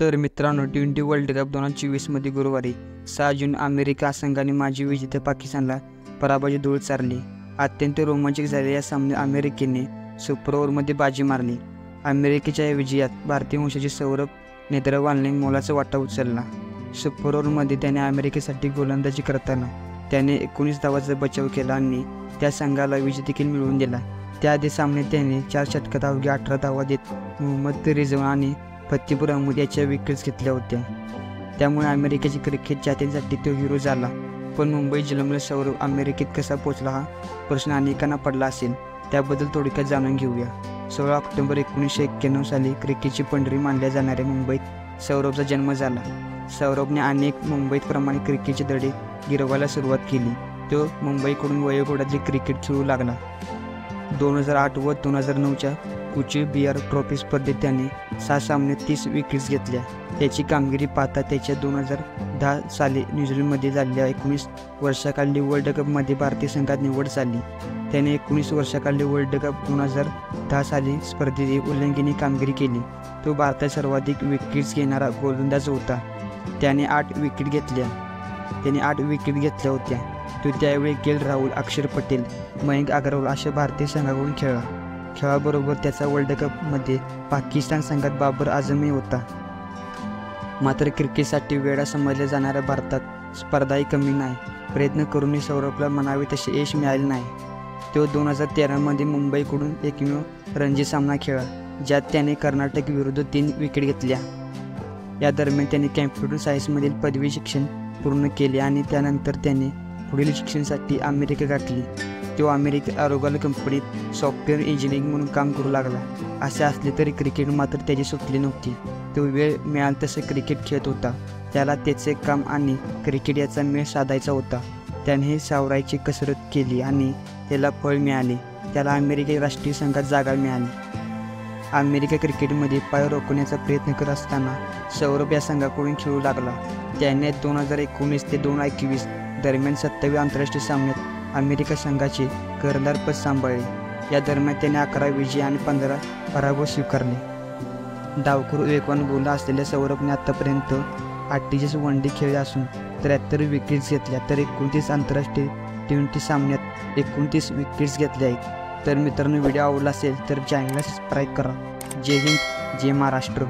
तर मित्रांनो, T20 world cup 2024 मध्ये गुरुवारी 6 जून अमेरिका संघाने माजी विजेत्या पाकिस्तानला पराभवाची धूळ चारली. अत्यंत रोमांचक झालेल्या या सामन्यात अमेरिकेने सुपर ओव्हरमध्ये बाजी मारली. अमेरिकेच्या या विजयात भारतीय वंशाचे सौरभ नेत्रवालने मोलाचा वाटा उचलला. सुपर ओव्हरमध्ये त्याने अमेरिकेसाठी गोलंदाजी करताना त्याने 19 धावांचा बचाव केला आणि त्या संघाला विजय देखील मिळवून दिला. त्याआधी सामन्यात त्याने 4 षटकात अवघ्या 18 धावा देत मोहम्मद रिजवान आणि फतेपूर अहमद याच्या विकेट्स घेतल्या होत्या. त्यामुळे अमेरिकेच्या क्रिकेट चाहत्यांसाठी तो हिरो झाला. पण मुंबई जन्मलेला सौरभ अमेरिकेत कसा पोहोचला हा प्रश्न अनेकांना पडला असेल. त्याबद्दल थोडक्यात जाणून घेऊया. 16 ऑक्टोबर 1991 साली क्रिकेटची पंढरी मानल्या जाणाऱ्या मुंबईत सौरभचा जन्म झाला. सौरभने अनेक मुंबईप्रमाणे क्रिकेटचे धडे गिरवायला सुरुवात केली. तो मुंबईकडून वयोगटातली क्रिकेट खेळू लागला. 2008 व 2009च्या कुचीबिहार ट्रॉफी स्पर्धेत त्याने 6 सामन्यात 30 विकेट्स घेतल्या. त्याची कामगिरी पाहता त्याच्या 2010 साली न्यूझीलंडमध्ये झालेल्या 19 वर्षाखालील वर्ल्ड कपमध्ये भारतीय संघात निवड झाली. त्याने 19 वर्षाखालील वर्ल्ड कप 2010 साली स्पर्धेत उल्लेखनीय कामगिरी केली. तो भारतात सर्वाधिक विकेट्स घेणारा गोलंदाज होता. त्याने 8 विकेट घेतल्या होत्या. तो त्यावेळी के. राहुल, अक्षर पटेल, मयंक अग्रवाल अशा भारतीय संघाकडून खेळाबरोबर त्याचा वर्ल्ड कपमध्ये पाकिस्तान संघात बाबर आझमही होता. मात्र क्रिकेटसाठी वेडा समजल्या जाणाऱ्या भारतात स्पर्धाही कमी नाही. प्रयत्न करूनही सौरभला म्हणावे तसे यश मिळाले नाही. तो 2013 मध्ये मुंबईकडून एकमेव रणजी सामना खेळला, ज्यात त्याने कर्नाटक विरुद्ध 3 विकेट घेतल्या. या दरम्यान त्याने कॅम्प्युटर सायन्समधील पदवी शिक्षण पूर्ण केले आणि त्यानंतर त्याने पुढील शिक्षणासाठी अमेरिका गाठली. तो अमेरिकेत आरोग्य कंपनीत सॉफ्टवेअर इंजिनिअरिंग म्हणून काम करू लागला. असे असले तरी क्रिकेट मात्र त्याची सुटली नव्हती. तो वेळ मिळाल तसे क्रिकेट खेळत होता. त्याला त्याचे काम आणि क्रिकेट याचा मेळ साधायचा होता. त्याने सावरायची कसरत केली आणि त्याला फळ मिळाले. त्याला अमेरिका राष्ट्रीय संघात जागा मिळाली. अमेरिका क्रिकेटमध्ये पाय रोखण्याचा प्रयत्न करत असताना सौरभ या संघाकडून खेळू लागला. त्याने 2019 ते 2021 दरम्यान 27 आंतरराष्ट्रीय सामन्यात अमेरिका संघाचे कर्णधारपद सांभाळले. या दरम्यान त्याने 11 विजय आणि 15 पराभव स्वीकारले. डावखुर वेगवान गोलंदाज असलेल्या सौरभने आतापर्यंत 48 वनडे खेळले असून 73 विकेट्स घेतल्या, तर 29 आंतरराष्ट्रीय T20 सामन्यात 29 विकेट्स घेतल्या आहेत. तर मित्रांनो, व्हिडिओ आवडला असेल तर चॅनलला सबस्क्राईब करा. जय हिंद, जय महाराष्ट्र.